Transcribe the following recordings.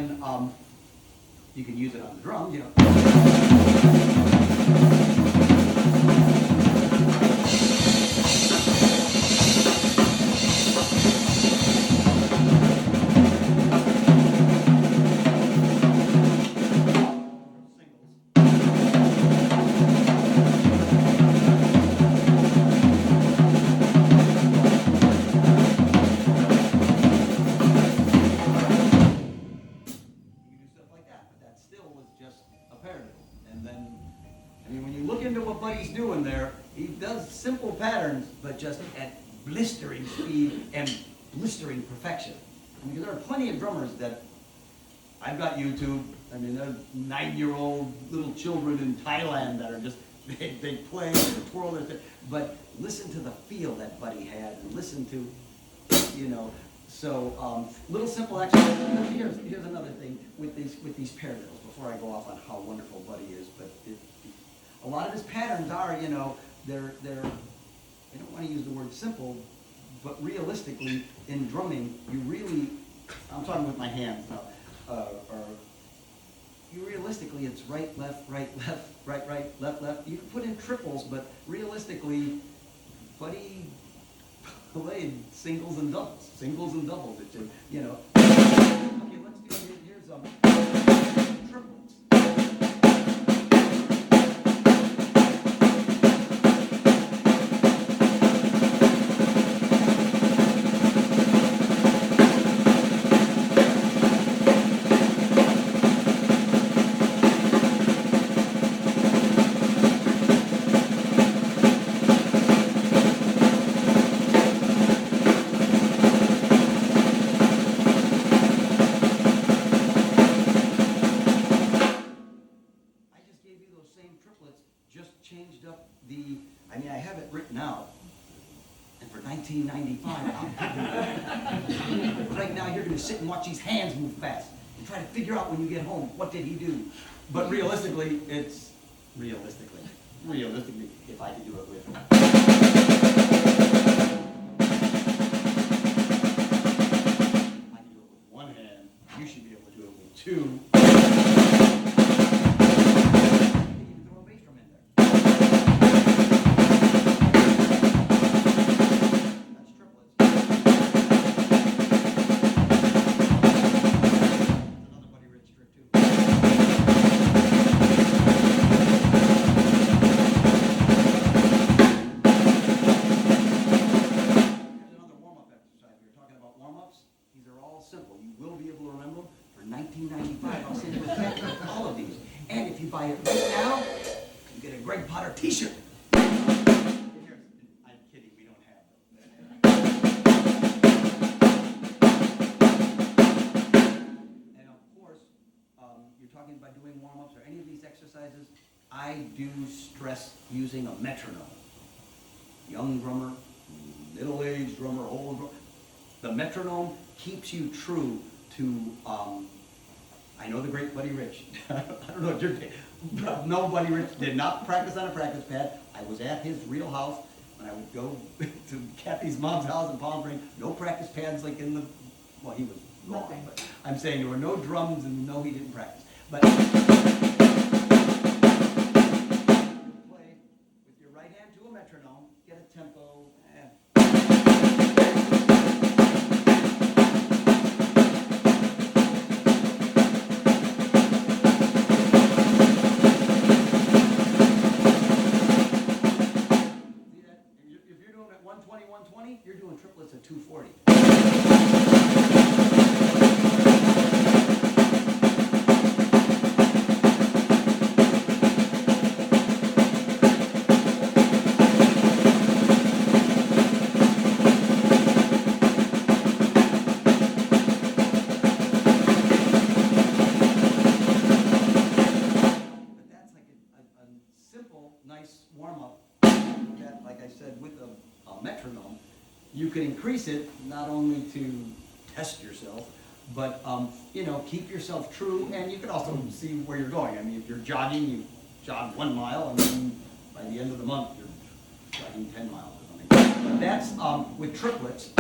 And you can use it on the drums, you know. He's doing there, he does simple patterns, but just at blistering speed and blistering perfection. I mean, there are plenty of drummers that, I've got YouTube, I mean, there are 9-year-old little children in Thailand that are just, they play, they twirl their thing, but listen to the feel that Buddy had, and listen to, you know, so little simple exercises. Here's another thing with these parallels, before I go off on how wonderful Buddy is, but a lot of his patterns are, you know, they're, I don't want to use the word simple, but realistically, in drumming, you really, I'm talking with my hands now, you realistically, it's right, left, right, left. You can put in triples, but realistically, Buddy played singles and doubles. It's just, you know. Okay, let's do, here's triplets. Changed up the, I mean, I have it written out, and for $19.95, right now you're going to sit and watch these hands move fast, and try to figure out when you get home, what did he do? But realistically, if I could do it with I can do it with one hand, you should be able to do it with two. Simple. You will be able to remember them for $19.95. I'll send you a pack with all of these. And if you buy it right now, you get a Greg Potter t-shirt. I'm kidding, we don't have them. And of course, you're talking about doing warm-ups or any of these exercises, I do stress using a metronome. Young drummer, middle-aged drummer, old drummer. The metronome keeps you true to, I know the great Buddy Rich. I don't know what you're saying. No, Buddy Rich did not practice on a practice pad. I was at his real house when I would go to Kathy's mom's house in Palm Springs. No practice pads like in the, well, he was wrong, but I'm saying there were no drums and no, he didn't practice. But play with your right hand to a metronome, get a tempo, you're doing triplets at 240. But that's like a simple, nice warm-up that, like I said, with a metronome, you can increase it not only to test yourself, but you know, keep yourself true, and you can also see where you're going. I mean, if you're jogging, you jog 1 mile, and then by the end of the month, you're jogging 10 miles or something. But that's with triplets.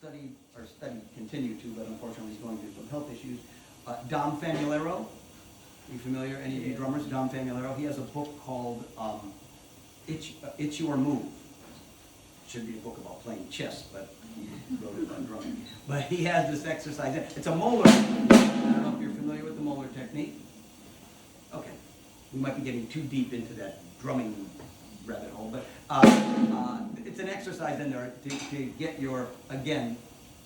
continue to, but unfortunately he's going through some health issues. Dom Famulero, are you familiar, any of you drummers? Dom Famulero, he has a book called It's Your Move. Should be a book about playing chess, but he wrote it on drumming. But he has this exercise, it's a molar. I don't know if you're familiar with the molar technique. Okay, we might be getting too deep into that drumming rabbit hole, but it's an exercise in there to get your, again,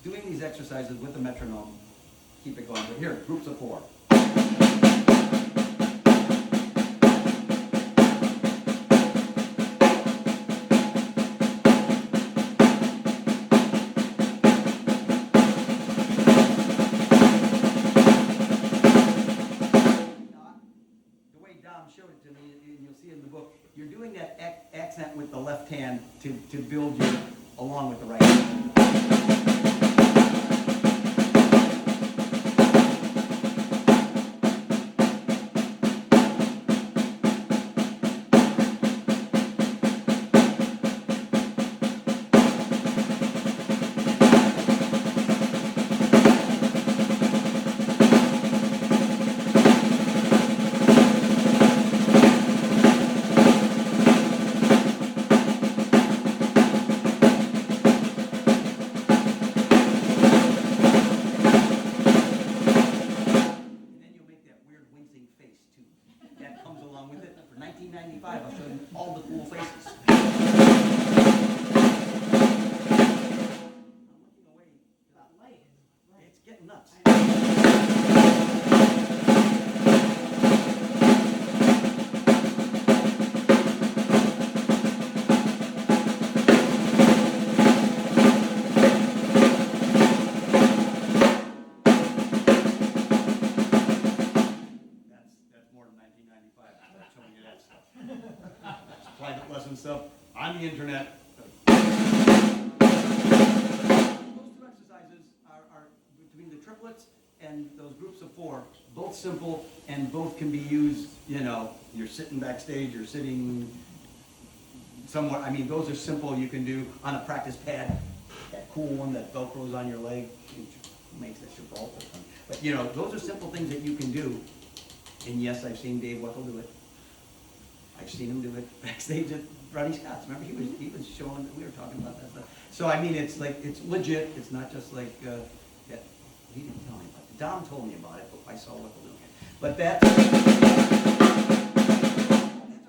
doing these exercises with the metronome, keep it going. But here, groups of 4. Showed it to me, and you'll see in the book, you're doing that accent with the left hand to build your, along with the right hand. For 1995, I'll show you all the cool faces. I'm looking away. That light is right. It's getting nuts. Private lesson stuff on the internet. Those 2 exercises are between the triplets and those groups of 4, both simple and both can be used, you know, you're sitting backstage, you're sitting somewhere. I mean, those are simple, you can do on a practice pad, that cool one that Velcros on your leg, makes that your ball. But you know, those are simple things that you can do. And yes, I've seen Dave Weckel do it. I've seen him do it backstage at Ronnie Scott's. Remember, he was showing, we were talking about that stuff. So I mean, it's like, it's legit. It's not just like, yeah, he didn't tell me about it. Dom told me about it, but I saw Weckel doing it. But that's what I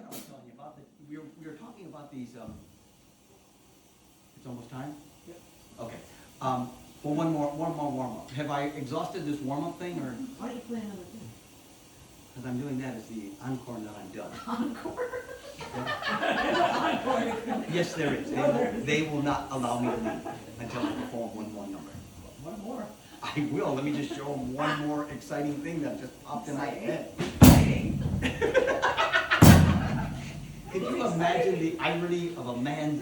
was telling you about. We were talking about these, it's almost time? Yep. Okay. Well, one more warm-up. Have I exhausted this warm-up thing, or? Why do you play another thing? Because I'm doing that as the encore, and then I'm done. Encore? Yes, there is. They will not allow me to leave until I perform one more number. One more. I will. Let me just show them one more exciting thing that just popped in my head. Could you imagine the irony of a man?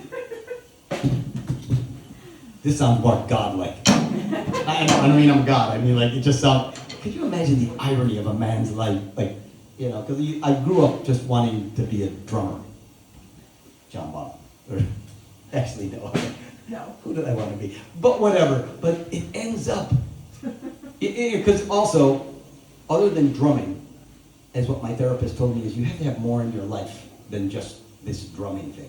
This sounds more godlike. I mean, I'm God. I mean, like, it just sounds. Could you imagine the irony of a man's life? Like, you know, because I grew up just wanting to be a drummer. John Bonham. Actually, no. No. Who did I want to be? But whatever. But it ends up. Because also, other than drumming, as what my therapist told me, is you have to have more in your life than just this drumming thing.